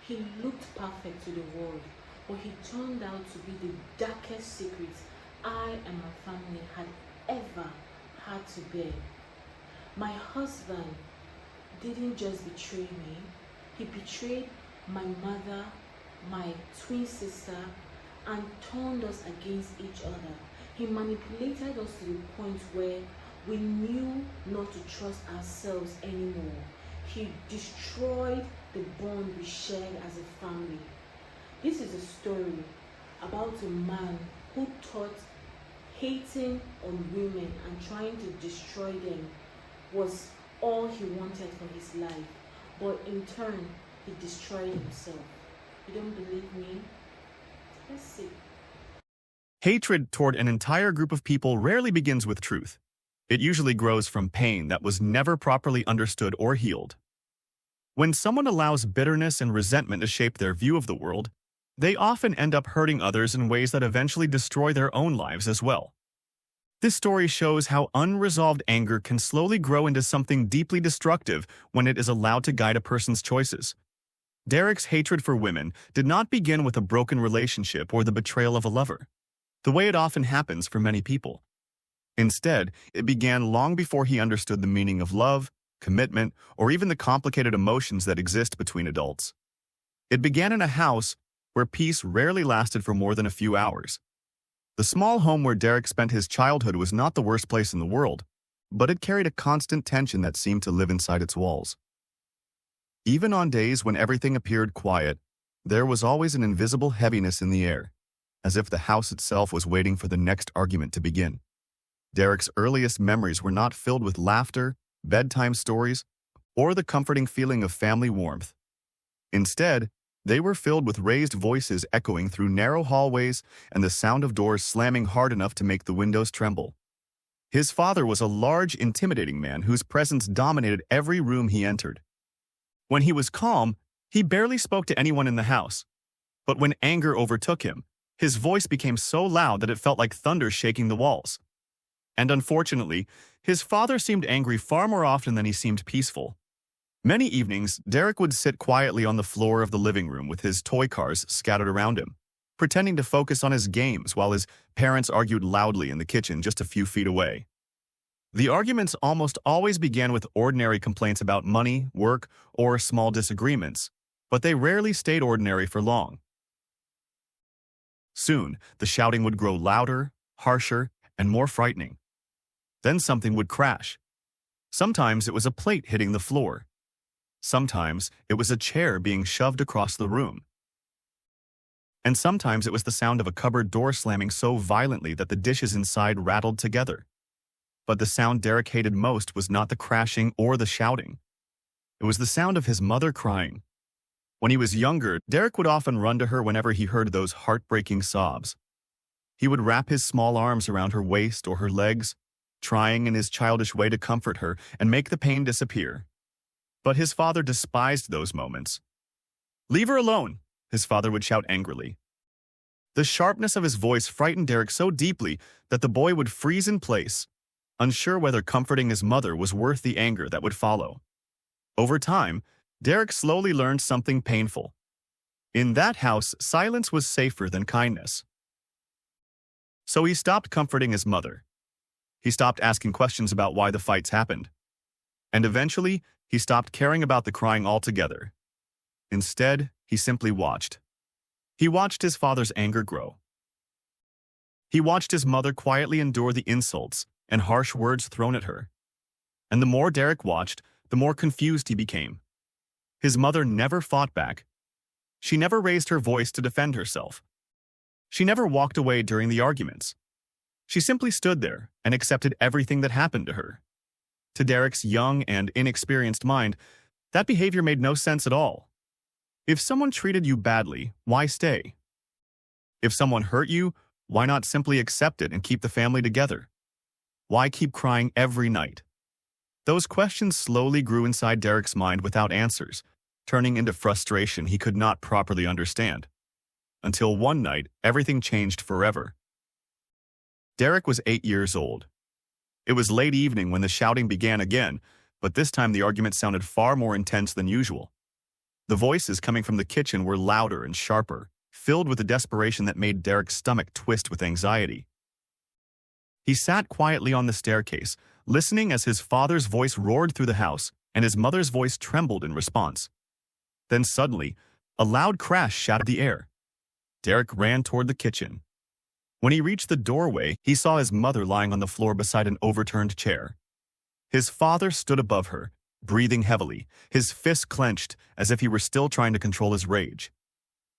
He looked perfect to the world, but he turned out to be the darkest secret I and my family had ever had to bear. My husband didn't just betray me, he betrayed my mother, my twin sister, and turned us against each other. He manipulated us to the point where we knew not to trust ourselves anymore. He destroyed the bond we shared as a family. This is a story about a man who thought hating on women and trying to destroy them was all he wanted for his life, but in turn, he destroyed himself. You don't believe me? Let's see. Hatred toward an entire group of people rarely begins with truth. It usually grows from pain that was never properly understood or healed. When someone allows bitterness and resentment to shape their view of the world, they often end up hurting others in ways that eventually destroy their own lives as well. This story shows how unresolved anger can slowly grow into something deeply destructive when it is allowed to guide a person's choices. Derek's hatred for women did not begin with a broken relationship or the betrayal of a lover, the way it often happens for many people. Instead, it began long before he understood the meaning of love, commitment, or even the complicated emotions that exist between adults. It began in a house where peace rarely lasted for more than a few hours. The small home where Derek spent his childhood was not the worst place in the world, but it carried a constant tension that seemed to live inside its walls. Even on days when everything appeared quiet, there was always an invisible heaviness in the air, as if the house itself was waiting for the next argument to begin. Derek's earliest memories were not filled with laughter, bedtime stories, or the comforting feeling of family warmth. Instead, they were filled with raised voices echoing through narrow hallways and the sound of doors slamming hard enough to make the windows tremble. His father was a large, intimidating man whose presence dominated every room he entered. When he was calm, he barely spoke to anyone in the house. But when anger overtook him, his voice became so loud that it felt like thunder shaking the walls. And unfortunately, his father seemed angry far more often than he seemed peaceful. Many evenings, Derek would sit quietly on the floor of the living room with his toy cars scattered around him, pretending to focus on his games while his parents argued loudly in the kitchen just a few feet away. The arguments almost always began with ordinary complaints about money, work, or small disagreements, but they rarely stayed ordinary for long. Soon, the shouting would grow louder, harsher, and more frightening. Then something would crash. Sometimes it was a plate hitting the floor. Sometimes it was a chair being shoved across the room. And sometimes it was the sound of a cupboard door slamming so violently that the dishes inside rattled together. But the sound Derek hated most was not the crashing or the shouting. It was the sound of his mother crying. When he was younger, Derek would often run to her whenever he heard those heartbreaking sobs. He would wrap his small arms around her waist or her legs, trying in his childish way to comfort her and make the pain disappear. But his father despised those moments. "Leave her alone," his father would shout angrily. The sharpness of his voice frightened Derek so deeply that the boy would freeze in place, unsure whether comforting his mother was worth the anger that would follow. Over time, Derek slowly learned something painful. In that house, silence was safer than kindness. So he stopped comforting his mother. He stopped asking questions about why the fights happened. And eventually, he stopped caring about the crying altogether. Instead, he simply watched. He watched his father's anger grow. He watched his mother quietly endure the insults and harsh words thrown at her. And the more Derek watched, the more confused he became. His mother never fought back. She never raised her voice to defend herself. She never walked away during the arguments. She simply stood there and accepted everything that happened to her. To Derek's young and inexperienced mind, that behavior made no sense at all. If someone treated you badly, why stay? If someone hurt you, why not simply accept it and keep the family together? Why keep crying every night? Those questions slowly grew inside Derek's mind without answers, turning into frustration he could not properly understand. Until one night, everything changed forever. Derek was 8 years old. It was late evening when the shouting began again, but this time the argument sounded far more intense than usual. The voices coming from the kitchen were louder and sharper, filled with a desperation that made Derek's stomach twist with anxiety. He sat quietly on the staircase, listening as his father's voice roared through the house and his mother's voice trembled in response. Then suddenly, a loud crash shattered the air. Derek ran toward the kitchen. When he reached the doorway, he saw his mother lying on the floor beside an overturned chair. His father stood above her, breathing heavily, his fists clenched as if he were still trying to control his rage.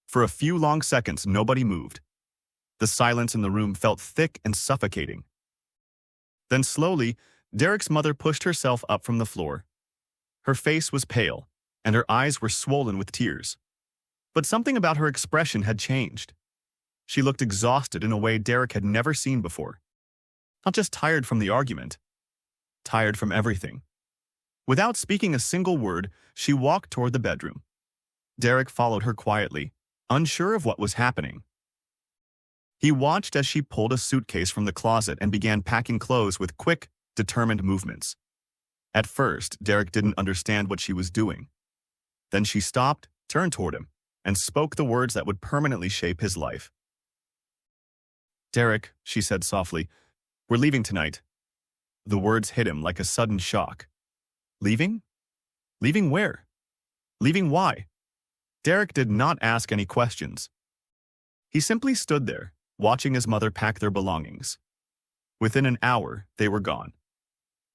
For a few long seconds, nobody moved. The silence in the room felt thick and suffocating. Then slowly, Derek's mother pushed herself up from the floor. Her face was pale, and her eyes were swollen with tears. But something about her expression had changed. She looked exhausted in a way Derek had never seen before. Not just tired from the argument, tired from everything. Without speaking a single word, she walked toward the bedroom. Derek followed her quietly, unsure of what was happening. He watched as she pulled a suitcase from the closet and began packing clothes with quick, determined movements. At first, Derek didn't understand what she was doing. Then she stopped, turned toward him, and spoke the words that would permanently shape his life. "Derek," she said softly, "we're leaving tonight." The words hit him like a sudden shock. Leaving? Leaving where? Leaving why? Derek did not ask any questions. He simply stood there, watching his mother pack their belongings. Within an hour, they were gone.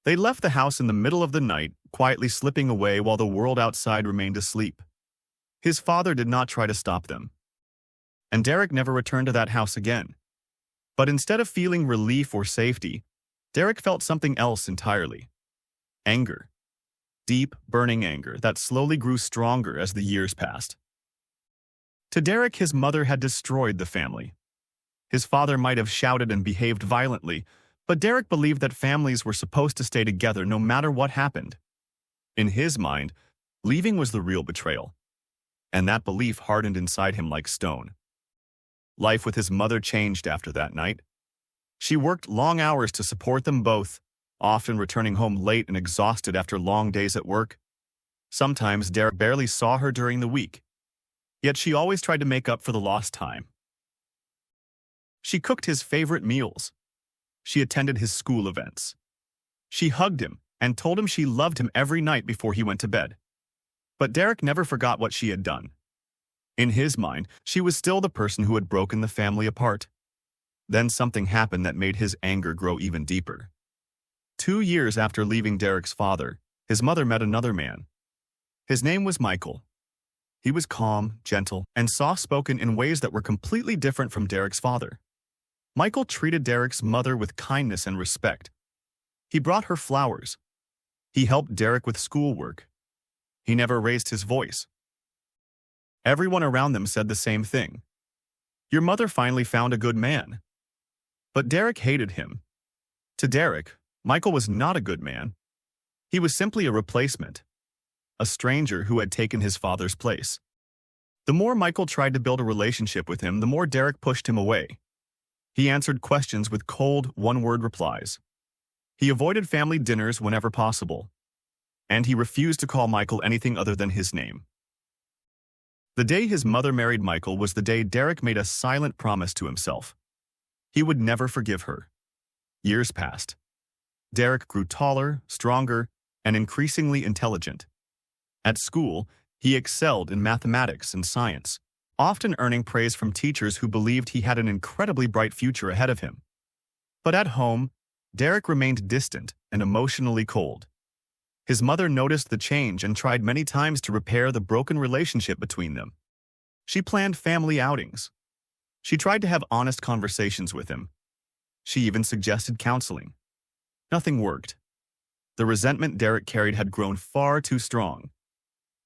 They left the house in the middle of the night, quietly slipping away while the world outside remained asleep. His father did not try to stop them. And Derek never returned to that house again. But instead of feeling relief or safety, Derek felt something else entirely. Anger. Deep, burning anger that slowly grew stronger as the years passed. To Derek, his mother had destroyed the family. His father might have shouted and behaved violently, but Derek believed that families were supposed to stay together no matter what happened. In his mind, leaving was the real betrayal, and that belief hardened inside him like stone. Life with his mother changed after that night. She worked long hours to support them both, often returning home late and exhausted after long days at work. Sometimes Derek barely saw her during the week, yet she always tried to make up for the lost time. She cooked his favorite meals. She attended his school events. She hugged him and told him she loved him every night before he went to bed. But Derek never forgot what she had done. In his mind, she was still the person who had broken the family apart. Then something happened that made his anger grow even deeper. 2 years after leaving Derek's father, his mother met another man. His name was Michael. He was calm, gentle, and soft-spoken in ways that were completely different from Derek's father. Michael treated Derek's mother with kindness and respect. He brought her flowers. He helped Derek with schoolwork. He never raised his voice. Everyone around them said the same thing. "Your mother finally found a good man." But Derek hated him. To Derek, Michael was not a good man. He was simply a replacement, a stranger who had taken his father's place. The more Michael tried to build a relationship with him, the more Derek pushed him away. He answered questions with cold, one-word replies. He avoided family dinners whenever possible. And he refused to call Michael anything other than his name. The day his mother married Michael was the day Derek made a silent promise to himself. He would never forgive her. Years passed. Derek grew taller, stronger, and increasingly intelligent. At school, he excelled in mathematics and science, often earning praise from teachers who believed he had an incredibly bright future ahead of him. But at home, Derek remained distant and emotionally cold. His mother noticed the change and tried many times to repair the broken relationship between them. She planned family outings. She tried to have honest conversations with him. She even suggested counseling. Nothing worked. The resentment Derek carried had grown far too strong.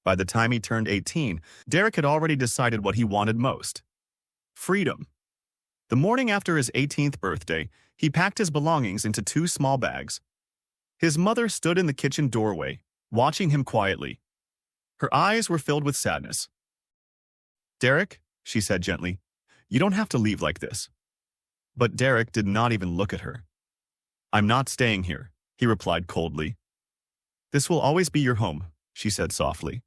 By the time he turned 18, Derek had already decided what he wanted most: freedom. The morning after his 18th birthday, he packed his belongings into 2 small bags. His mother stood in the kitchen doorway, watching him quietly. Her eyes were filled with sadness. "Derek," she said gently, "you don't have to leave like this." But Derek did not even look at her. "I'm not staying here," he replied coldly. "This will always be your home," she said softly.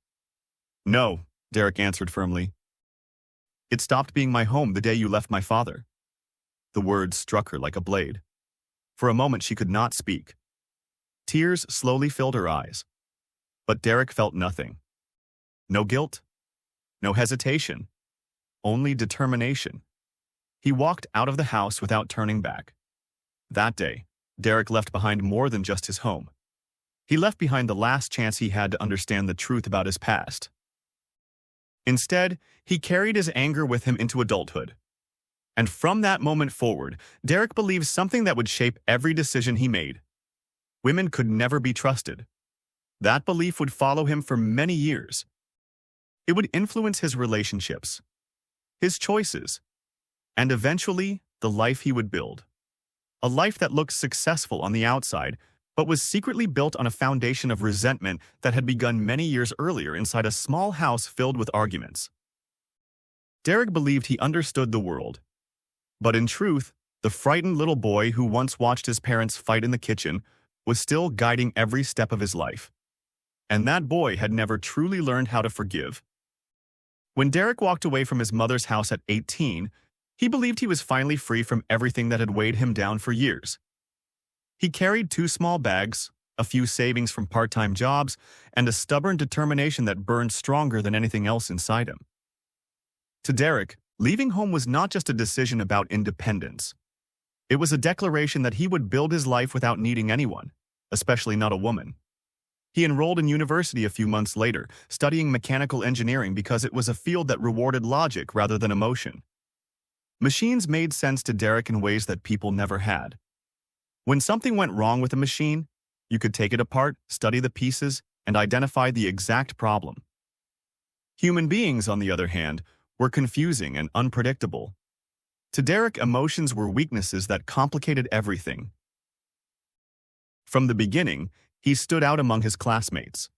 "No," Derek answered firmly. It stopped being my home the day you left my father. The words struck her like a blade. For a moment she could not speak. Tears slowly filled her eyes. But Derek felt nothing. No guilt. No hesitation. Only determination. He walked out of the house without turning back. That day, Derek left behind more than just his home. He left behind the last chance he had to understand the truth about his past. Instead, he carried his anger with him into adulthood. And from that moment forward, Derek believed something that would shape every decision he made. Women could never be trusted. That belief would follow him for many years. It would influence his relationships, his choices, and eventually the life he would build. A life that looked successful on the outside, but was secretly built on a foundation of resentment that had begun many years earlier inside a small house filled with arguments. Derek believed he understood the world. But in truth, the frightened little boy who once watched his parents fight in the kitchen was still guiding every step of his life. And that boy had never truly learned how to forgive. When Derek walked away from his mother's house at 18, he believed he was finally free from everything that had weighed him down for years. He carried 2 small bags, a few savings from part-time jobs, and a stubborn determination that burned stronger than anything else inside him. To Derek, leaving home was not just a decision about independence. It was a declaration that he would build his life without needing anyone, especially not a woman. He enrolled in university a few months later, studying mechanical engineering because it was a field that rewarded logic rather than emotion. Machines made sense to Derek in ways that people never had. When something went wrong with a machine, you could take it apart, study the pieces, and identify the exact problem. Human beings, on the other hand, were confusing and unpredictable. To Derek, emotions were weaknesses that complicated everything. From the beginning, he stood out among his classmates.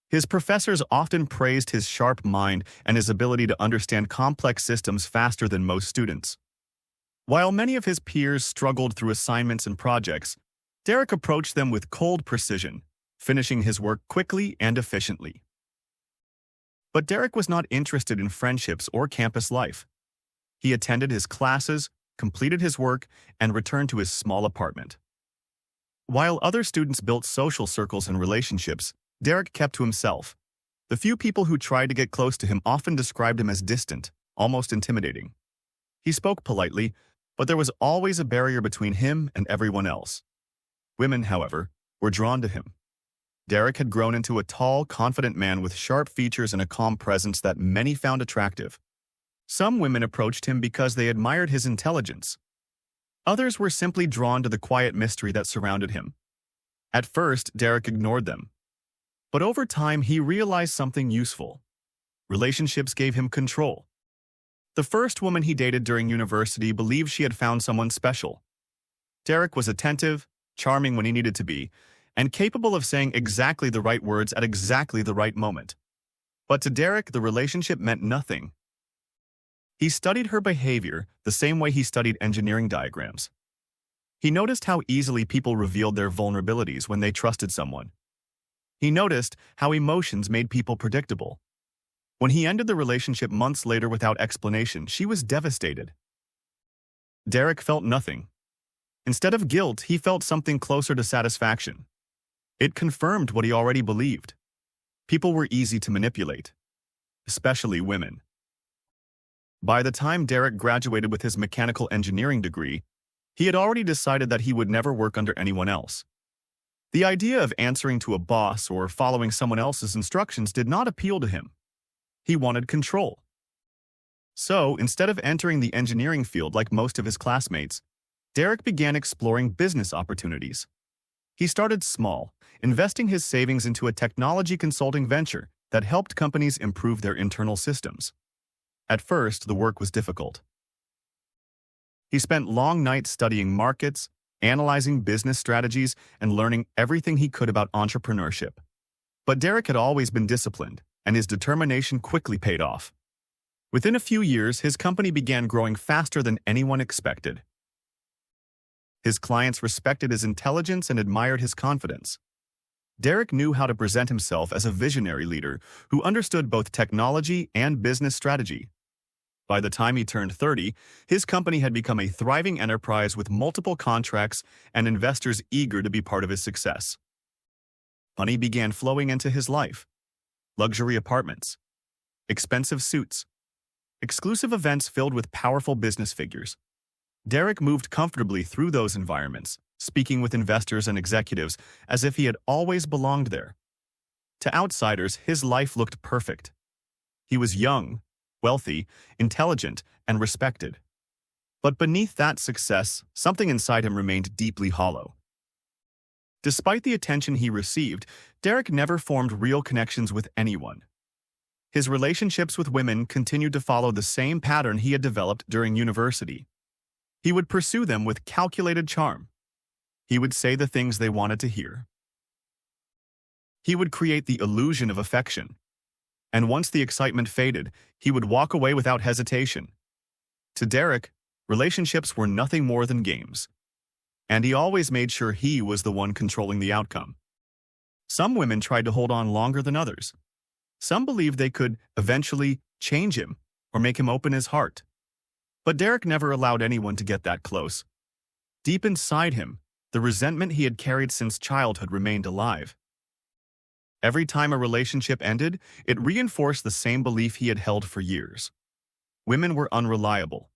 His professors often praised his sharp mind and his ability to understand complex systems faster than most students. While many of his peers struggled through assignments and projects, Derek approached them with cold precision, finishing his work quickly and efficiently. But Derek was not interested in friendships or campus life. He attended his classes, completed his work, and returned to his small apartment. While other students built social circles and relationships, Derek kept to himself. The few people who tried to get close to him often described him as distant, almost intimidating. He spoke politely, but there was always a barrier between him and everyone else. Women, however, were drawn to him. Derek had grown into a tall, confident man with sharp features and a calm presence that many found attractive. Some women approached him because they admired his intelligence. Others were simply drawn to the quiet mystery that surrounded him. At first, Derek ignored them. But over time, he realized something useful. Relationships gave him control. The first woman he dated during university believed she had found someone special. Derek was attentive, charming when he needed to be, and capable of saying exactly the right words at exactly the right moment. But to Derek, the relationship meant nothing. He studied her behavior the same way he studied engineering diagrams. He noticed how easily people revealed their vulnerabilities when they trusted someone. He noticed how emotions made people predictable. When he ended the relationship months later without explanation, she was devastated. Derek felt nothing. Instead of guilt, he felt something closer to satisfaction. It confirmed what he already believed. People were easy to manipulate, especially women. By the time Derek graduated with his mechanical engineering degree, he had already decided that he would never work under anyone else. The idea of answering to a boss or following someone else's instructions did not appeal to him. He wanted control. So, instead of entering the engineering field like most of his classmates, Derek began exploring business opportunities. He started small, investing his savings into a technology consulting venture that helped companies improve their internal systems. At first, the work was difficult. He spent long nights studying markets, analyzing business strategies, and learning everything he could about entrepreneurship. But Derek had always been disciplined, and his determination quickly paid off. Within a few years, his company began growing faster than anyone expected. His clients respected his intelligence and admired his confidence. Derek knew how to present himself as a visionary leader who understood both technology and business strategy. By the time he turned 30, his company had become a thriving enterprise with multiple contracts and investors eager to be part of his success. Money began flowing into his life. Luxury apartments, expensive suits, exclusive events filled with powerful business figures. Derek moved comfortably through those environments, speaking with investors and executives as if he had always belonged there. To outsiders, his life looked perfect. He was young, wealthy, intelligent, and respected. But beneath that success, something inside him remained deeply hollow. Despite the attention he received, Derek never formed real connections with anyone. His relationships with women continued to follow the same pattern he had developed during university. He would pursue them with calculated charm. He would say the things they wanted to hear. He would create the illusion of affection. And once the excitement faded, he would walk away without hesitation. To Derek, relationships were nothing more than games. And he always made sure he was the one controlling the outcome. Some women tried to hold on longer than others. Some believed they could eventually change him or make him open his heart. But Derek never allowed anyone to get that close. Deep inside him, the resentment he had carried since childhood remained alive. Every time a relationship ended, it reinforced the same belief he had held for years. Women were unreliable.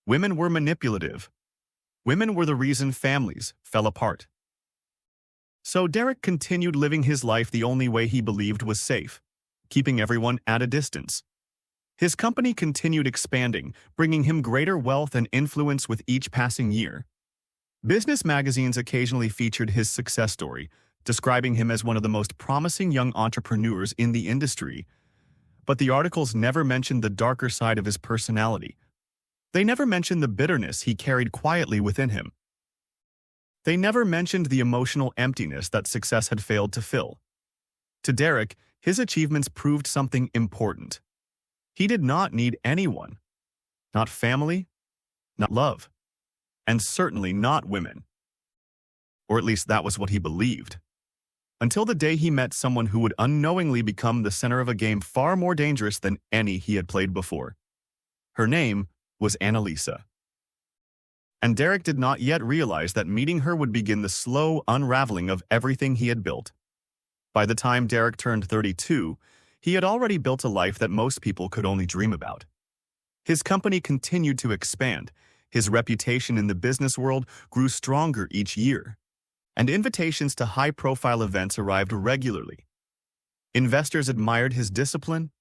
Women were manipulative. Women were the reason families fell apart. So Derek continued living his life the only way he believed was safe, keeping everyone at a distance. His company continued expanding, bringing him greater wealth and influence with each passing year. Business magazines occasionally featured his success story, describing him as one of the most promising young entrepreneurs in the industry. But the articles never mentioned the darker side of his personality. They never mentioned the bitterness he carried quietly within him. They never mentioned the emotional emptiness that success had failed to fill. To Derek, his achievements proved something important. He did not need anyone. Not family, not love, and certainly not women. Or at least that was what he believed. Until the day he met someone who would unknowingly become the center of a game far more dangerous than any he had played before. Her name was Annalisa. And Derek did not yet realize that meeting her would begin the slow unraveling of everything he had built. By the time Derek turned 32, he had already built a life that most people could only dream about. His company continued to expand. His reputation in the business world grew stronger each year, and invitations to high-profile events arrived regularly. Investors admired his discipline,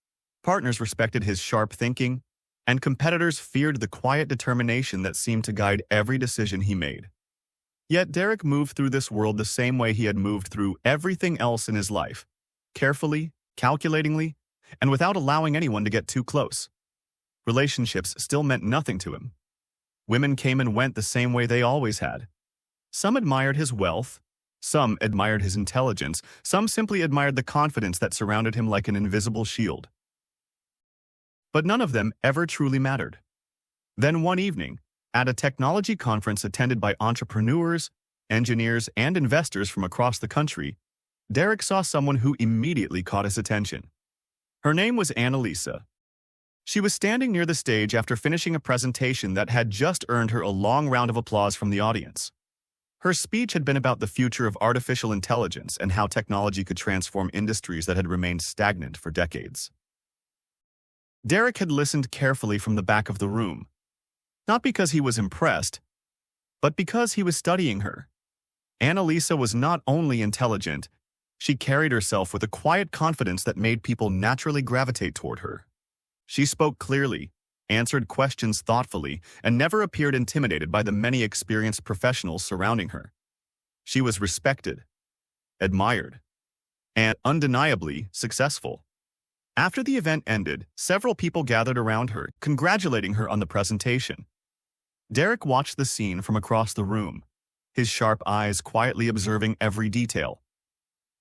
partners respected his sharp thinking, and competitors feared the quiet determination that seemed to guide every decision he made. Yet Derek moved through this world the same way he had moved through everything else in his life, carefully, calculatingly, and without allowing anyone to get too close. Relationships still meant nothing to him. Women came and went the same way they always had. Some admired his wealth, some admired his intelligence, some simply admired the confidence that surrounded him like an invisible shield. But none of them ever truly mattered. Then one evening, at a technology conference attended by entrepreneurs, engineers, and investors from across the country, Derek saw someone who immediately caught his attention. Her name was Annalisa. She was standing near the stage after finishing a presentation that had just earned her a long round of applause from the audience. Her speech had been about the future of artificial intelligence and how technology could transform industries that had remained stagnant for decades. Derek had listened carefully from the back of the room, not because he was impressed, but because he was studying her. Annalisa was not only intelligent, she carried herself with a quiet confidence that made people naturally gravitate toward her. She spoke clearly, answered questions thoughtfully, and never appeared intimidated by the many experienced professionals surrounding her. She was respected, admired, and undeniably successful. After the event ended, several people gathered around her, congratulating her on the presentation. Derek watched the scene from across the room, his sharp eyes quietly observing every detail.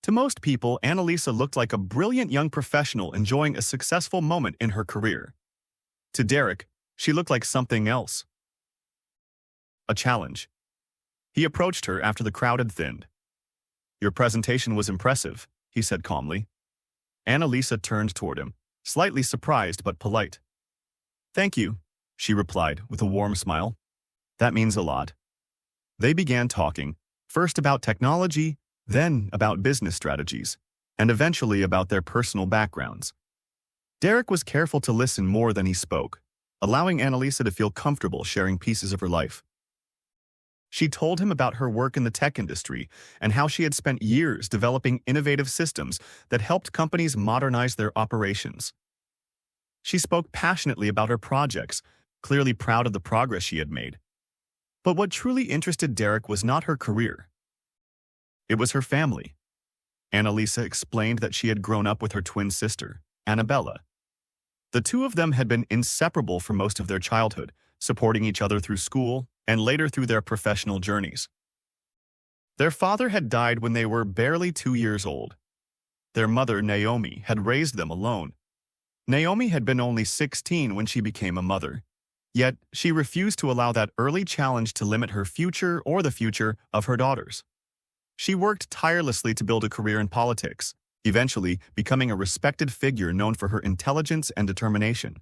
To most people, Annalisa looked like a brilliant young professional enjoying a successful moment in her career. To Derek, she looked like something else. A challenge. He approached her after the crowd had thinned. Your presentation was impressive, he said calmly. Annalisa turned toward him, slightly surprised but polite. Thank you, she replied with a warm smile. That means a lot. They began talking, first about technology, then about business strategies, and eventually about their personal backgrounds. Derek was careful to listen more than he spoke, allowing Annalisa to feel comfortable sharing pieces of her life. She told him about her work in the tech industry and how she had spent years developing innovative systems that helped companies modernize their operations. She spoke passionately about her projects, clearly proud of the progress she had made. But what truly interested Derek was not her career. It was her family. Annalisa explained that she had grown up with her twin sister, Annabella. The two of them had been inseparable for most of their childhood, supporting each other through school and later through their professional journeys. Their father had died when they were barely 2 years old. Their mother, Naomi, had raised them alone. Naomi had been only 16 when she became a mother. Yet, she refused to allow that early challenge to limit her future or the future of her daughters. She worked tirelessly to build a career in politics, eventually becoming a respected figure known for her intelligence and determination.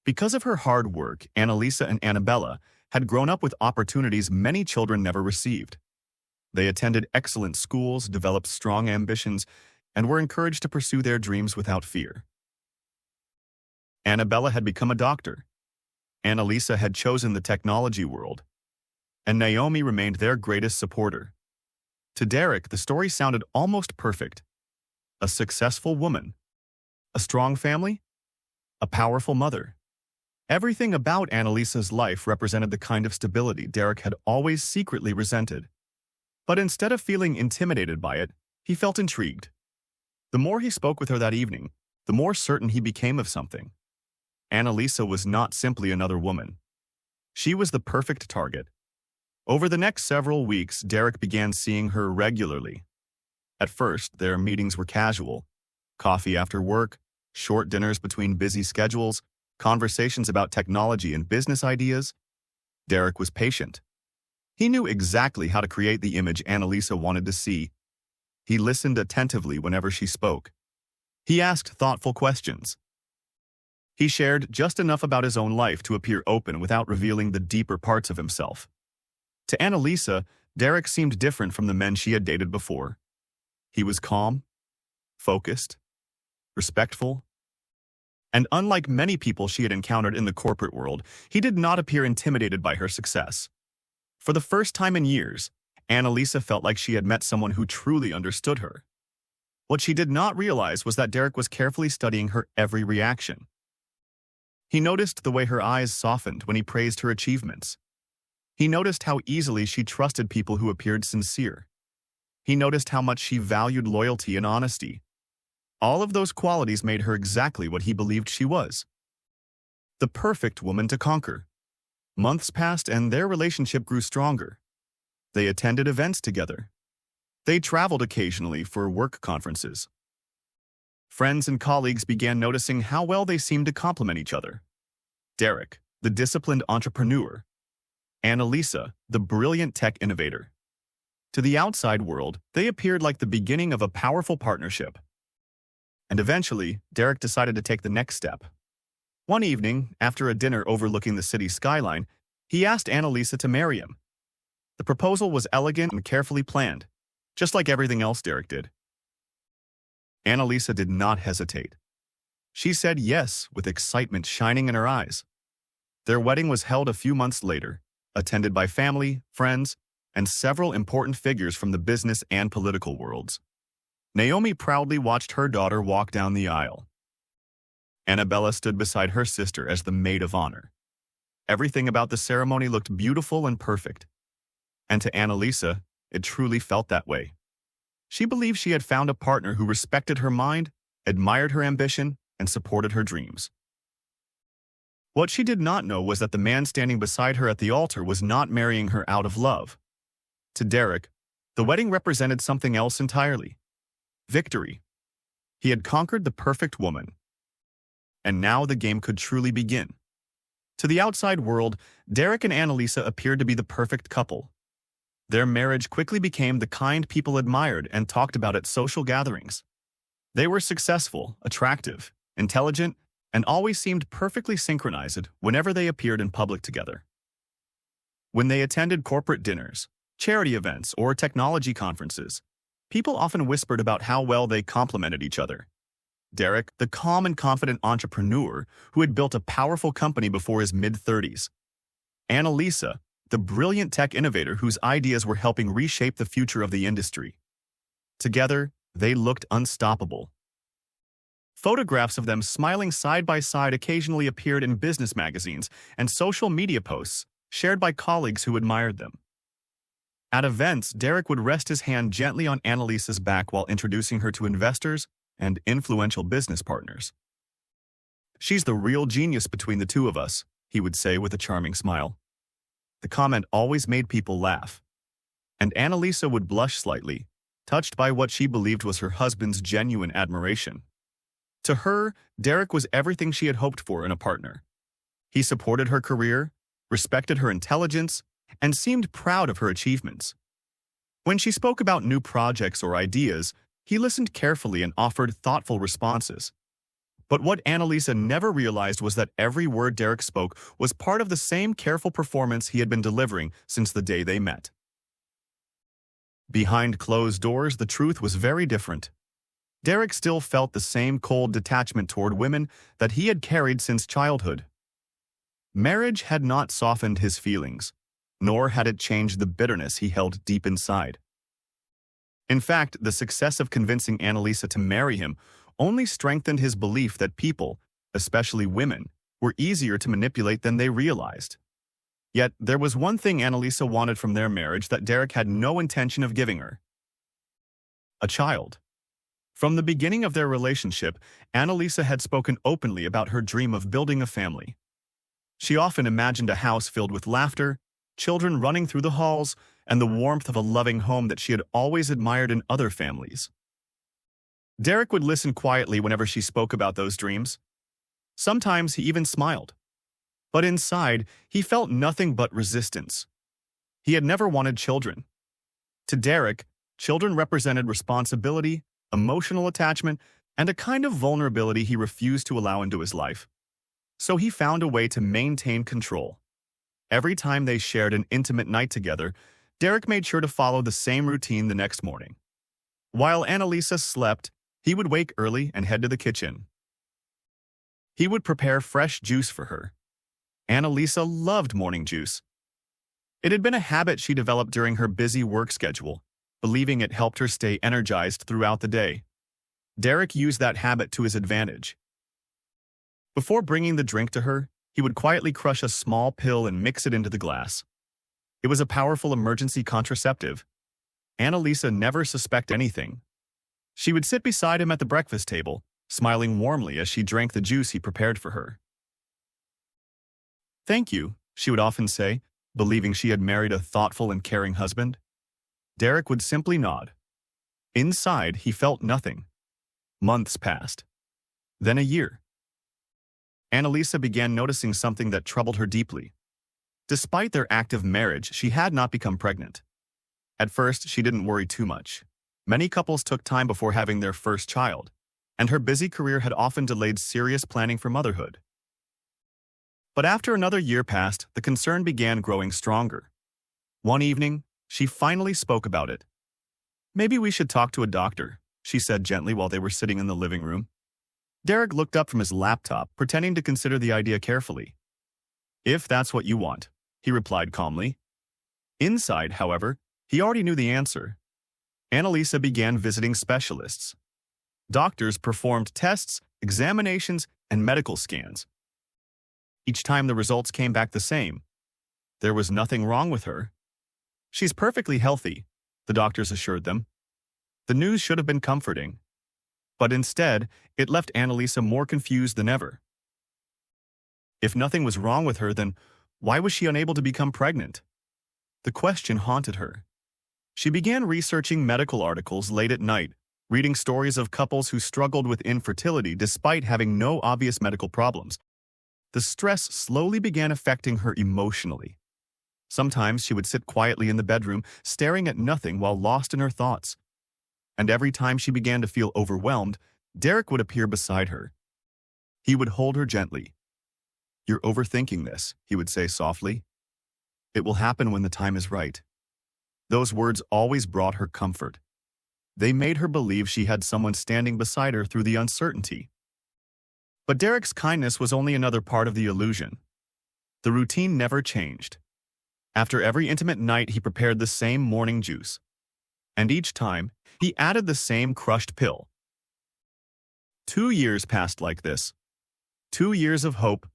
Because of her hard work, Annalisa and Annabella had grown up with opportunities many children never received. They attended excellent schools, developed strong ambitions, and were encouraged to pursue their dreams without fear. Annabella had become a doctor. Annalisa had chosen the technology world, and Naomi remained their greatest supporter. To Derek, the story sounded almost perfect. A successful woman, a strong family, a powerful mother. Everything about Annalisa's life represented the kind of stability Derek had always secretly resented. But instead of feeling intimidated by it, he felt intrigued. The more he spoke with her that evening, the more certain he became of something. Annalisa was not simply another woman. She was the perfect target. Over the next several weeks, Derek began seeing her regularly. At first, their meetings were casual. Coffee after work, short dinners between busy schedules, conversations about technology and business ideas. Derek was patient. He knew exactly how to create the image Annalisa wanted to see. He listened attentively whenever she spoke. He asked thoughtful questions. He shared just enough about his own life to appear open without revealing the deeper parts of himself. To Annalisa, Derek seemed different from the men she had dated before. He was calm, focused, respectful, and unlike many people she had encountered in the corporate world, he did not appear intimidated by her success. For the first time in years, Annalisa felt like she had met someone who truly understood her. What she did not realize was that Derek was carefully studying her every reaction. He noticed the way her eyes softened when he praised her achievements. He noticed how easily she trusted people who appeared sincere. He noticed how much she valued loyalty and honesty. All of those qualities made her exactly what he believed she was. The perfect woman to conquer. Months passed and their relationship grew stronger. They attended events together. They traveled occasionally for work conferences. Friends and colleagues began noticing how well they seemed to complement each other. Derek, the disciplined entrepreneur. Annalisa, the brilliant tech innovator. To the outside world, they appeared like the beginning of a powerful partnership. And eventually, Derek decided to take the next step. One evening, after a dinner overlooking the city skyline, he asked Annalisa to marry him. The proposal was elegant and carefully planned, just like everything else Derek did. Annalisa did not hesitate. She said yes with excitement shining in her eyes. Their wedding was held a few months later, attended by family, friends, and several important figures from the business and political worlds. Naomi proudly watched her daughter walk down the aisle. Annabella stood beside her sister as the maid of honor. Everything about the ceremony looked beautiful and perfect. And to Annalisa, it truly felt that way. She believed she had found a partner who respected her mind, admired her ambition, and supported her dreams. What she did not know was that the man standing beside her at the altar was not marrying her out of love. To Derek, the wedding represented something else entirely. Victory. He had conquered the perfect woman. And now the game could truly begin. To the outside world, Derek and Annalisa appeared to be the perfect couple. Their marriage quickly became the kind people admired and talked about at social gatherings. They were successful, attractive, intelligent, and always seemed perfectly synchronized whenever they appeared in public together. When they attended corporate dinners, charity events, or technology conferences, people often whispered about how well they complemented each other. Derek, the calm and confident entrepreneur who had built a powerful company before his mid-30s. Annalisa, the brilliant tech innovator whose ideas were helping reshape the future of the industry. Together, they looked unstoppable. Photographs of them smiling side by side occasionally appeared in business magazines and social media posts, shared by colleagues who admired them. At events, Derek would rest his hand gently on Annalisa's back while introducing her to investors and influential business partners. "She's the real genius between the two of us," he would say with a charming smile. The comment always made people laugh, and Annalisa would blush slightly, touched by what she believed was her husband's genuine admiration. To her, Derek was everything she had hoped for in a partner. He supported her career, respected her intelligence, and seemed proud of her achievements. When she spoke about new projects or ideas, he listened carefully and offered thoughtful responses. But what Annalisa never realized was that every word Derek spoke was part of the same careful performance he had been delivering since the day they met. Behind closed doors, the truth was very different. Derek still felt the same cold detachment toward women that he had carried since childhood. Marriage had not softened his feelings, nor had it changed the bitterness he held deep inside. In fact, the success of convincing Annalisa to marry him only strengthened his belief that people, especially women, were easier to manipulate than they realized. Yet, there was one thing Annalisa wanted from their marriage that Derek had no intention of giving her: a child. From the beginning of their relationship, Annalisa had spoken openly about her dream of building a family. She often imagined a house filled with laughter, children running through the halls, and the warmth of a loving home that she had always admired in other families. Derek would listen quietly whenever she spoke about those dreams. Sometimes he even smiled. But inside, he felt nothing but resistance. He had never wanted children. To Derek, children represented responsibility, emotional attachment, and a kind of vulnerability he refused to allow into his life. So he found a way to maintain control. Every time they shared an intimate night together, Derek made sure to follow the same routine the next morning. While Annalisa slept, he would wake early and head to the kitchen. He would prepare fresh juice for her. Annalisa loved morning juice. It had been a habit she developed during her busy work schedule, believing it helped her stay energized throughout the day. Derek used that habit to his advantage. Before bringing the drink to her, he would quietly crush a small pill and mix it into the glass. It was a powerful emergency contraceptive. Annalisa never suspected anything. She would sit beside him at the breakfast table, smiling warmly as she drank the juice he prepared for her. "Thank you," she would often say, believing she had married a thoughtful and caring husband. Derek would simply nod. Inside, he felt nothing. Months passed. Then a year. Annalisa began noticing something that troubled her deeply. Despite their active marriage, she had not become pregnant. At first, she didn't worry too much. Many couples took time before having their first child, and her busy career had often delayed serious planning for motherhood. But after another year passed, the concern began growing stronger. One evening, she finally spoke about it. "Maybe we should talk to a doctor," she said gently while they were sitting in the living room. Derek looked up from his laptop, pretending to consider the idea carefully. "If that's what you want," he replied calmly. Inside, however, he already knew the answer. Annalisa began visiting specialists. Doctors performed tests, examinations, and medical scans. Each time the results came back the same. There was nothing wrong with her. "She's perfectly healthy," the doctors assured them. The news should have been comforting. But instead, it left Annalisa more confused than ever. If nothing was wrong with her, then why was she unable to become pregnant? The question haunted her. She began researching medical articles late at night, reading stories of couples who struggled with infertility despite having no obvious medical problems. The stress slowly began affecting her emotionally. Sometimes she would sit quietly in the bedroom, staring at nothing while lost in her thoughts. And every time she began to feel overwhelmed, Derek would appear beside her. He would hold her gently. "You're overthinking this," he would say softly. "It will happen when the time is right." Those words always brought her comfort. They made her believe she had someone standing beside her through the uncertainty. But Derek's kindness was only another part of the illusion. The routine never changed. After every intimate night, he prepared the same morning juice. And each time, he added the same crushed pill. 2 years passed like this. 2 years of hope.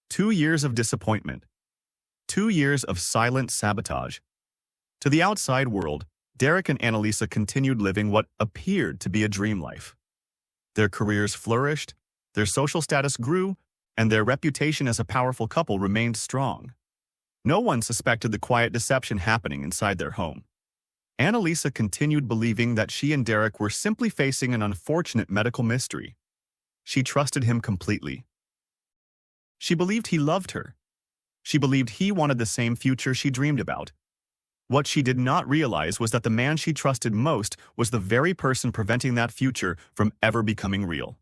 2 years of disappointment. 2 years of silent sabotage. To the outside world, Derek and Annalisa continued living what appeared to be a dream life. Their careers flourished, their social status grew, and their reputation as a powerful couple remained strong. No one suspected the quiet deception happening inside their home. Annalisa continued believing that she and Derek were simply facing an unfortunate medical mystery. She trusted him completely. She believed he loved her. She believed he wanted the same future she dreamed about. What she did not realize was that the man she trusted most was the very person preventing that future from ever becoming real.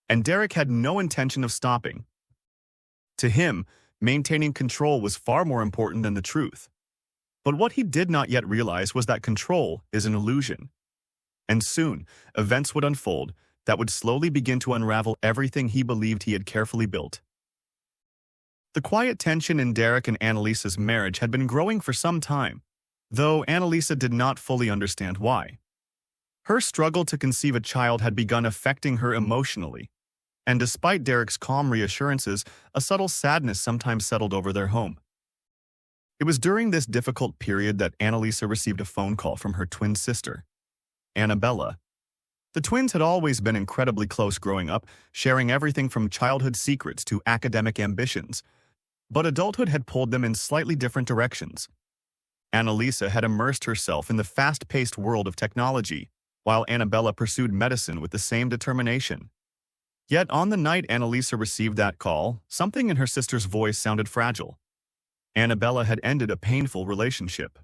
And Derek had no intention of stopping. To him, maintaining control was far more important than the truth. But what he did not yet realize was that control is an illusion. And soon, events would unfold that would slowly begin to unravel everything he believed he had carefully built. The quiet tension in Derek and Annalisa's marriage had been growing for some time, though Annalisa did not fully understand why. Her struggle to conceive a child had begun affecting her emotionally, and despite Derek's calm reassurances, a subtle sadness sometimes settled over their home. It was during this difficult period that Annalisa received a phone call from her twin sister, Annabella. The twins had always been incredibly close growing up, sharing everything from childhood secrets to academic ambitions, but adulthood had pulled them in slightly different directions. Annalisa had immersed herself in the fast-paced world of technology, while Annabella pursued medicine with the same determination. Yet on the night Annalisa received that call, something in her sister's voice sounded fragile. Annabella had ended a painful relationship.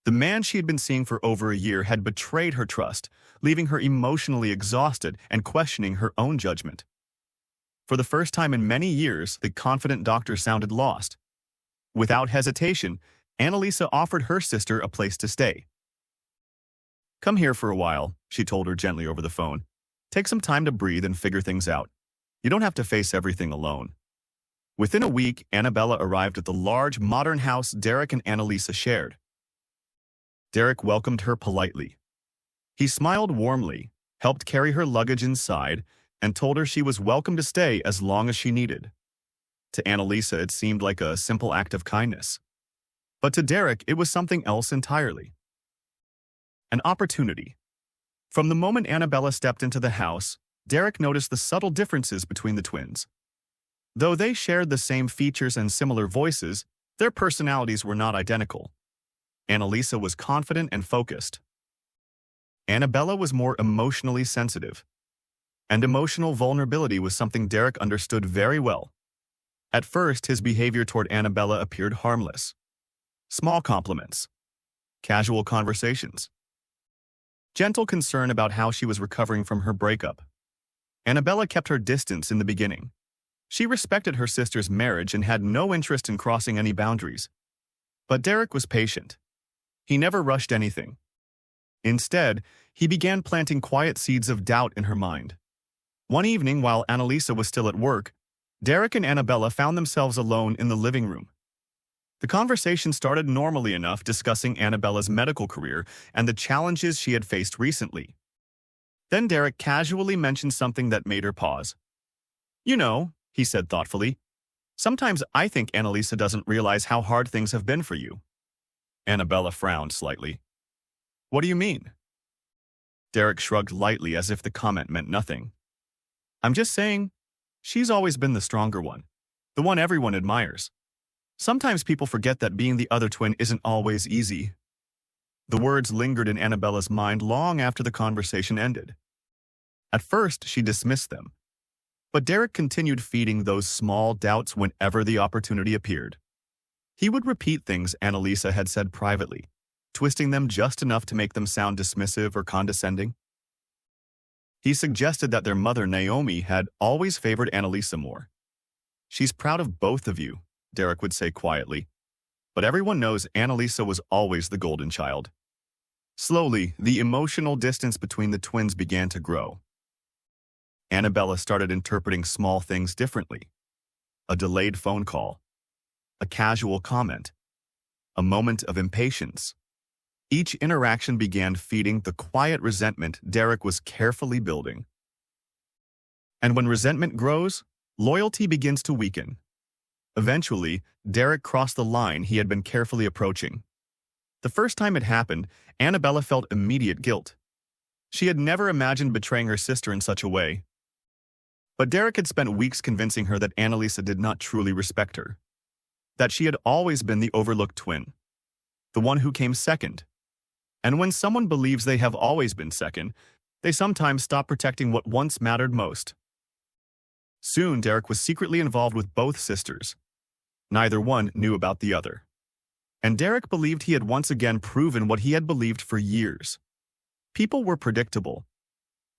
The man she had been seeing for over a year had betrayed her trust, leaving her emotionally exhausted and questioning her own judgment. For the first time in many years, the confident doctor sounded lost. Without hesitation, Annalisa offered her sister a place to stay. "Come here for a while," she told her gently over the phone. "Take some time to breathe and figure things out. You don't have to face everything alone." Within a week, Annabella arrived at the large, modern house Derek and Annalisa shared. Derek welcomed her politely. He smiled warmly, helped carry her luggage inside, and told her she was welcome to stay as long as she needed. To Annalisa, it seemed like a simple act of kindness. But to Derek, it was something else entirely. An opportunity. From the moment Annabella stepped into the house, Derek noticed the subtle differences between the twins. Though they shared the same features and similar voices, their personalities were not identical. Annalisa was confident and focused. Annabella was more emotionally sensitive. And emotional vulnerability was something Derek understood very well. At first, his behavior toward Annabella appeared harmless. Small compliments. Casual conversations. Gentle concern about how she was recovering from her breakup. Annabella kept her distance in the beginning. She respected her sister's marriage and had no interest in crossing any boundaries. But Derek was patient. He never rushed anything. Instead, he began planting quiet seeds of doubt in her mind. One evening, while Annalisa was still at work, Derek and Annabella found themselves alone in the living room. The conversation started normally enough, discussing Annabella's medical career and the challenges she had faced recently. Then Derek casually mentioned something that made her pause. "You know," he said thoughtfully, "sometimes I think Annalisa doesn't realize how hard things have been for you." Annabella frowned slightly. "What do you mean?" Derek shrugged lightly as if the comment meant nothing. "I'm just saying, she's always been the stronger one, the one everyone admires. Sometimes people forget that being the other twin isn't always easy." The words lingered in Annabella's mind long after the conversation ended. At first, she dismissed them. But Derek continued feeding those small doubts whenever the opportunity appeared. He would repeat things Annalisa had said privately, twisting them just enough to make them sound dismissive or condescending. He suggested that their mother, Naomi, had always favored Annalisa more. "She's proud of both of you," Derek would say quietly. But everyone knows Annalisa was always the golden child. Slowly, the emotional distance between the twins began to grow. Annabella started interpreting small things differently. A delayed phone call, a casual comment, a moment of impatience. Each interaction began feeding the quiet resentment Derek was carefully building. And when resentment grows, loyalty begins to weaken. Eventually, Derek crossed the line he had been carefully approaching. The first time it happened, Annabella felt immediate guilt. She had never imagined betraying her sister in such a way. But Derek had spent weeks convincing her that Annalisa did not truly respect her. That she had always been the overlooked twin. The one who came second. And when someone believes they have always been second, they sometimes stop protecting what once mattered most. Soon, Derek was secretly involved with both sisters. Neither one knew about the other. And Derek believed he had once again proven what he had believed for years. People were predictable.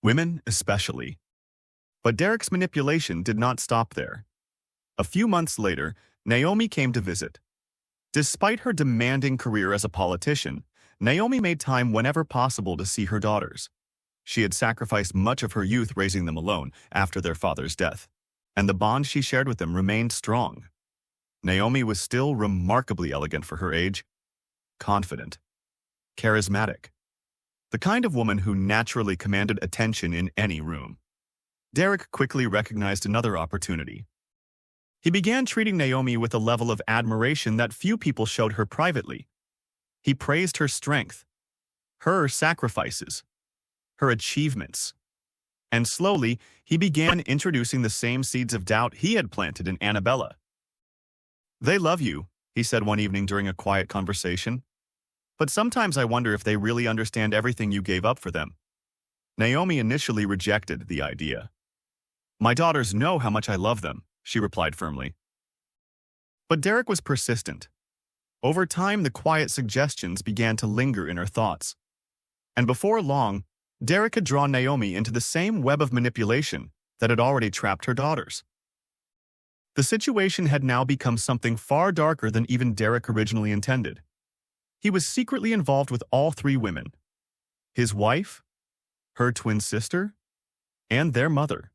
Women especially. But Derek's manipulation did not stop there. A few months later, Naomi came to visit. Despite her demanding career as a politician, Naomi made time whenever possible to see her daughters. She had sacrificed much of her youth raising them alone after their father's death, and the bond she shared with them remained strong. Naomi was still remarkably elegant for her age, confident, charismatic, the kind of woman who naturally commanded attention in any room. Derek quickly recognized another opportunity. He began treating Naomi with a level of admiration that few people showed her privately. He praised her strength, her sacrifices, her achievements. And slowly, he began introducing the same seeds of doubt he had planted in Annabella. "They love you," he said one evening during a quiet conversation. "But sometimes I wonder if they really understand everything you gave up for them." Naomi initially rejected the idea. "My daughters know how much I love them," she replied firmly. But Derek was persistent. Over time, the quiet suggestions began to linger in her thoughts. And before long, Derek had drawn Naomi into the same web of manipulation that had already trapped her daughters. The situation had now become something far darker than even Derek originally intended. He was secretly involved with all three women: his wife, her twin sister, and their mother.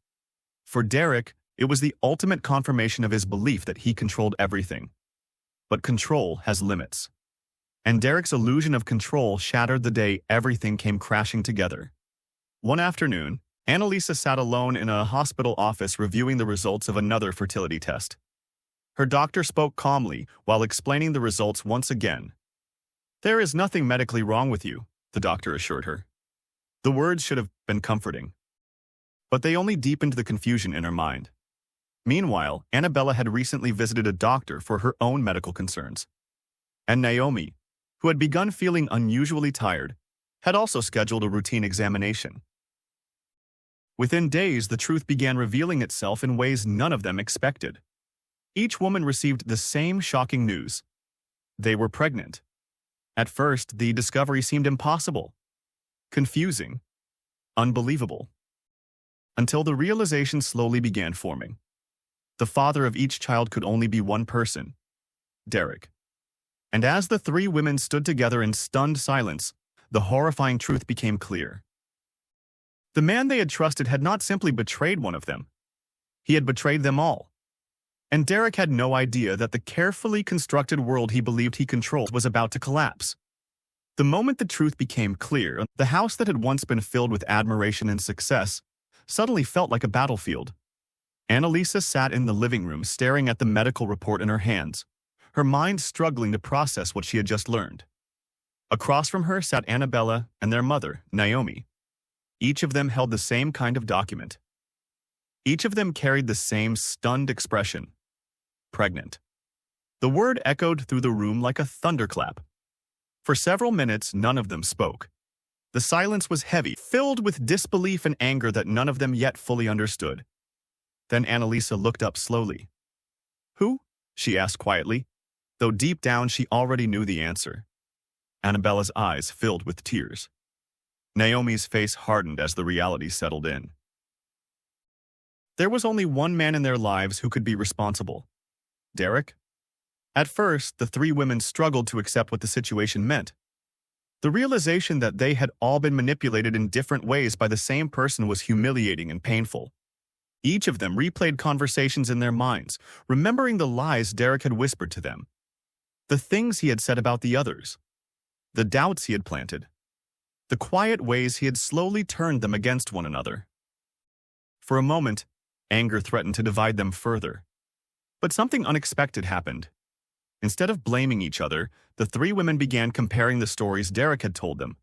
For Derek, it was the ultimate confirmation of his belief that he controlled everything. But control has limits. And Derek's illusion of control shattered the day everything came crashing together. One afternoon, Annalisa sat alone in a hospital office reviewing the results of another fertility test. Her doctor spoke calmly while explaining the results once again. "There is nothing medically wrong with you," the doctor assured her. The words should have been comforting. But they only deepened the confusion in her mind. Meanwhile, Annabella had recently visited a doctor for her own medical concerns. And Naomi, who had begun feeling unusually tired, had also scheduled a routine examination. Within days, the truth began revealing itself in ways none of them expected. Each woman received the same shocking news. They were pregnant. At first, the discovery seemed impossible, confusing, unbelievable, until the realization slowly began forming. The father of each child could only be one person: Derek. And as the three women stood together in stunned silence, the horrifying truth became clear. The man they had trusted had not simply betrayed one of them. He had betrayed them all. And Derek had no idea that the carefully constructed world he believed he controlled was about to collapse. The moment the truth became clear, the house that had once been filled with admiration and success suddenly felt like a battlefield. Annalisa sat in the living room staring at the medical report in her hands, her mind struggling to process what she had just learned. Across from her sat Annabella and their mother, Naomi. Each of them held the same kind of document. Each of them carried the same stunned expression: pregnant. The word echoed through the room like a thunderclap. For several minutes, none of them spoke. The silence was heavy, filled with disbelief and anger that none of them yet fully understood. Then Annalisa looked up slowly. "Who?" she asked quietly. though deep down she already knew the answer. Annabella's eyes filled with tears. Naomi's face hardened as the reality settled in. There was only one man in their lives who could be responsible: Derek. At first, the three women struggled to accept what the situation meant. The realization that they had all been manipulated in different ways by the same person was humiliating and painful. Each of them replayed conversations in their minds, remembering the lies Derek had whispered to them, the things he had said about the others, the doubts he had planted, the quiet ways he had slowly turned them against one another. For a moment, anger threatened to divide them further. But something unexpected happened. Instead of blaming each other, the three women began comparing the stories Derek had told them.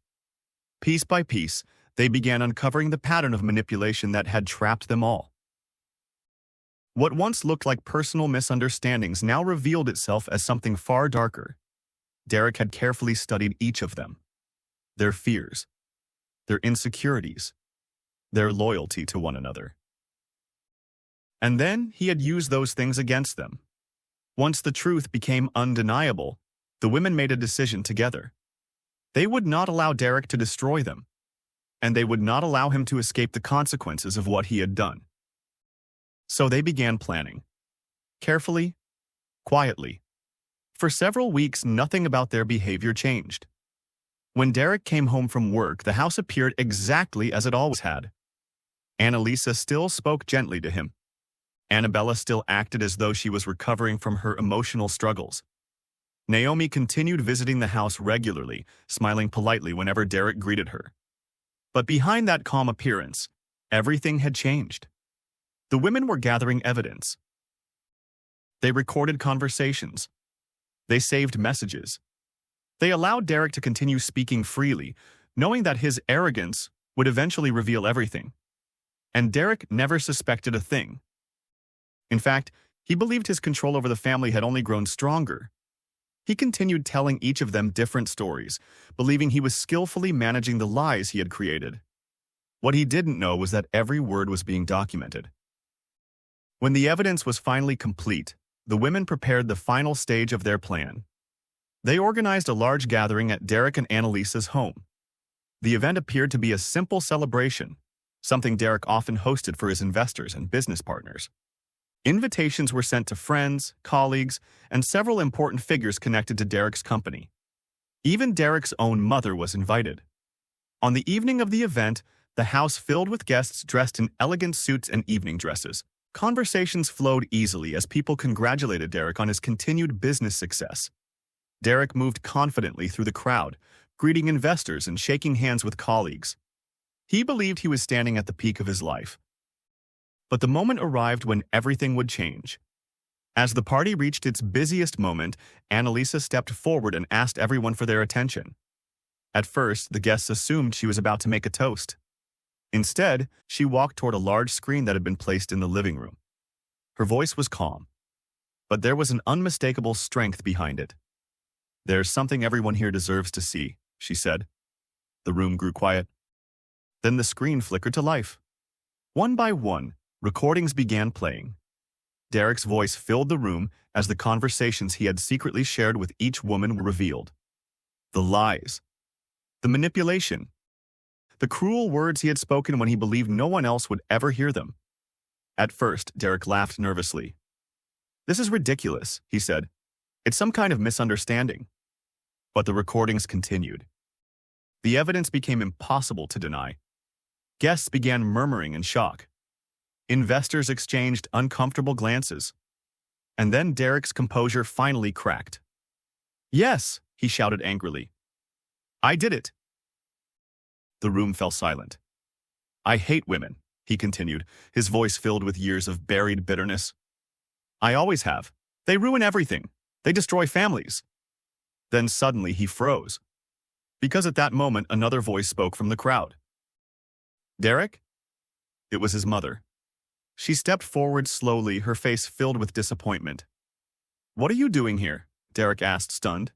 Piece by piece, they began uncovering the pattern of manipulation that had trapped them all. What once looked like personal misunderstandings now revealed itself as something far darker. Derek had carefully studied each of them, their fears, their insecurities, their loyalty to one another. And then he had used those things against them. Once the truth became undeniable, the women made a decision together. They would not allow Derek to destroy them, and they would not allow him to escape the consequences of what he had done. So they began planning. Carefully, quietly. For several weeks, nothing about their behavior changed. When Derek came home from work, the house appeared exactly as it always had. Annalisa still spoke gently to him. Annabella still acted as though she was recovering from her emotional struggles. Naomi continued visiting the house regularly, smiling politely whenever Derek greeted her. But behind that calm appearance, everything had changed. The women were gathering evidence. They recorded conversations. They saved messages. They allowed Derek to continue speaking freely, knowing that his arrogance would eventually reveal everything. And Derek never suspected a thing. In fact, he believed his control over the family had only grown stronger. He continued telling each of them different stories, believing he was skillfully managing the lies he had created. What he didn't know was that every word was being documented. When the evidence was finally complete, the women prepared the final stage of their plan. They organized a large gathering at Derek and Annalisa's home. The event appeared to be a simple celebration, something Derek often hosted for his investors and business partners. Invitations were sent to friends, colleagues, and several important figures connected to Derek's company. Even Derek's own mother was invited. On the evening of the event, the house filled with guests dressed in elegant suits and evening dresses. Conversations flowed easily as people congratulated Derek on his continued business success. Derek moved confidently through the crowd, greeting investors and shaking hands with colleagues. He believed he was standing at the peak of his life. But the moment arrived when everything would change. As the party reached its busiest moment, Annalisa stepped forward and asked everyone for their attention. At first, the guests assumed she was about to make a toast. Instead, she walked toward a large screen that had been placed in the living room. Her voice was calm, but there was an unmistakable strength behind it. "There's something everyone here deserves to see," she said. The room grew quiet. Then the screen flickered to life. One by one, recordings began playing. Derek's voice filled the room as the conversations he had secretly shared with each woman were revealed. The lies, the manipulation, the cruel words he had spoken when he believed no one else would ever hear them. At first, Derek laughed nervously. "This is ridiculous," he said. "It's some kind of misunderstanding." But the recordings continued. The evidence became impossible to deny. Guests began murmuring in shock. Investors exchanged uncomfortable glances. And then Derek's composure finally cracked. "Yes," he shouted angrily. "I did it." The room fell silent. "I hate women," he continued, his voice filled with years of buried bitterness. "I always have. They ruin everything. They destroy families." Then suddenly he froze, because at that moment another voice spoke from the crowd. "Derek?" It was his mother. She stepped forward slowly, her face filled with disappointment. "What are you doing here?" Derek asked, stunned.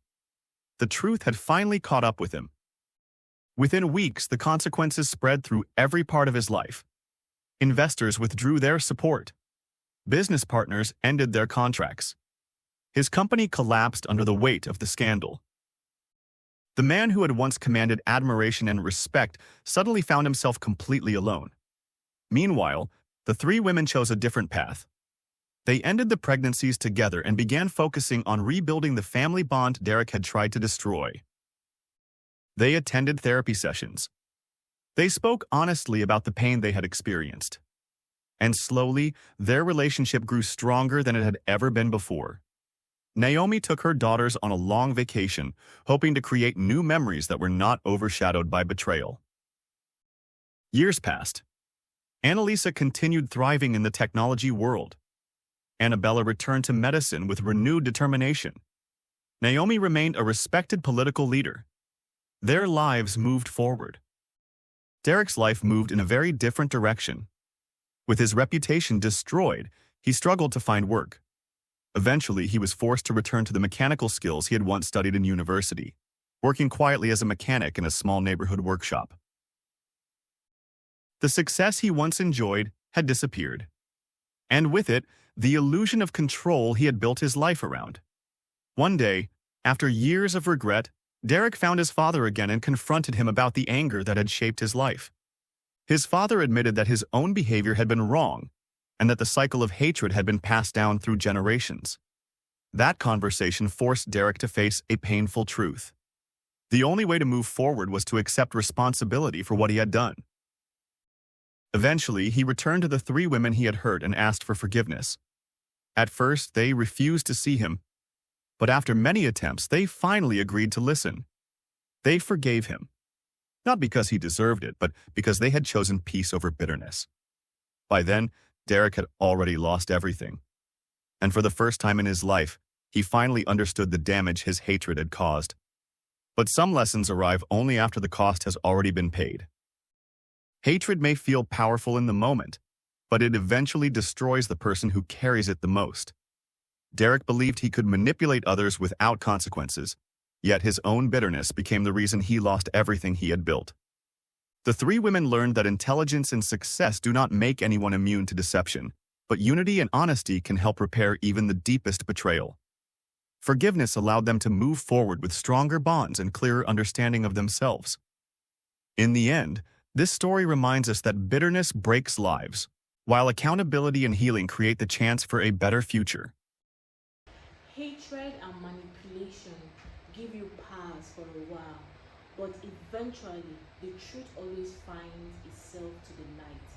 The truth had finally caught up with him. Within weeks, the consequences spread through every part of his life. Investors withdrew their support. Business partners ended their contracts. His company collapsed under the weight of the scandal. The man who had once commanded admiration and respect suddenly found himself completely alone. Meanwhile, the three women chose a different path. They ended the pregnancies together and began focusing on rebuilding the family bond Derek had tried to destroy. They attended therapy sessions. They spoke honestly about the pain they had experienced. And slowly, their relationship grew stronger than it had ever been before. Naomi took her daughters on a long vacation, hoping to create new memories that were not overshadowed by betrayal. Years passed. Annalisa continued thriving in the technology world. Annabella returned to medicine with renewed determination. Naomi remained a respected political leader. Their lives moved forward. Derek's life moved in a very different direction. With his reputation destroyed, he struggled to find work. Eventually, he was forced to return to the mechanical skills he had once studied in university, working quietly as a mechanic in a small neighborhood workshop. The success he once enjoyed had disappeared. And with it, the illusion of control he had built his life around. One day, after years of regret, Derek found his father again and confronted him about the anger that had shaped his life. His father admitted that his own behavior had been wrong and that the cycle of hatred had been passed down through generations. That conversation forced Derek to face a painful truth. The only way to move forward was to accept responsibility for what he had done. Eventually, he returned to the three women he had hurt and asked for forgiveness. At first, they refused to see him, but after many attempts, they finally agreed to listen. They forgave him, not because he deserved it, but because they had chosen peace over bitterness. By then, Derek had already lost everything. And for the first time in his life, he finally understood the damage his hatred had caused. But some lessons arrive only after the cost has already been paid. Hatred may feel powerful in the moment, but it eventually destroys the person who carries it the most. Derek believed he could manipulate others without consequences, yet his own bitterness became the reason he lost everything he had built. The three women learned that intelligence and success do not make anyone immune to deception, but unity and honesty can help repair even the deepest betrayal. Forgiveness allowed them to move forward with stronger bonds and clearer understanding of themselves. In the end, this story reminds us that bitterness breaks lives, while accountability and healing create the chance for a better future. Hatred and manipulation give you powers for a while, but eventually the truth always finds itself to the light.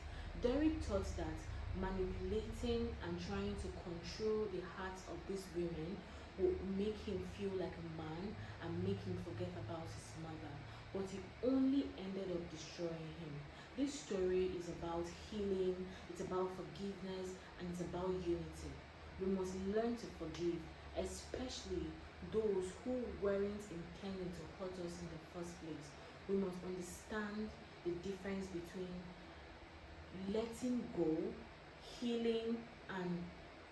Derek thought that manipulating and trying to control the hearts of these women would make him feel like a man and make him forget about his mother, but it only ended up destroying him. This story is about healing, it's about forgiveness, and it's about unity. We must learn to forgive, especially those who weren't intending to hurt us in the first place. We must understand the difference between letting go, healing, and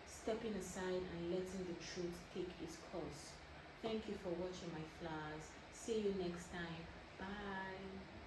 stepping aside and letting the truth take its course. Thank you for watching my flowers. See you next time. Bye.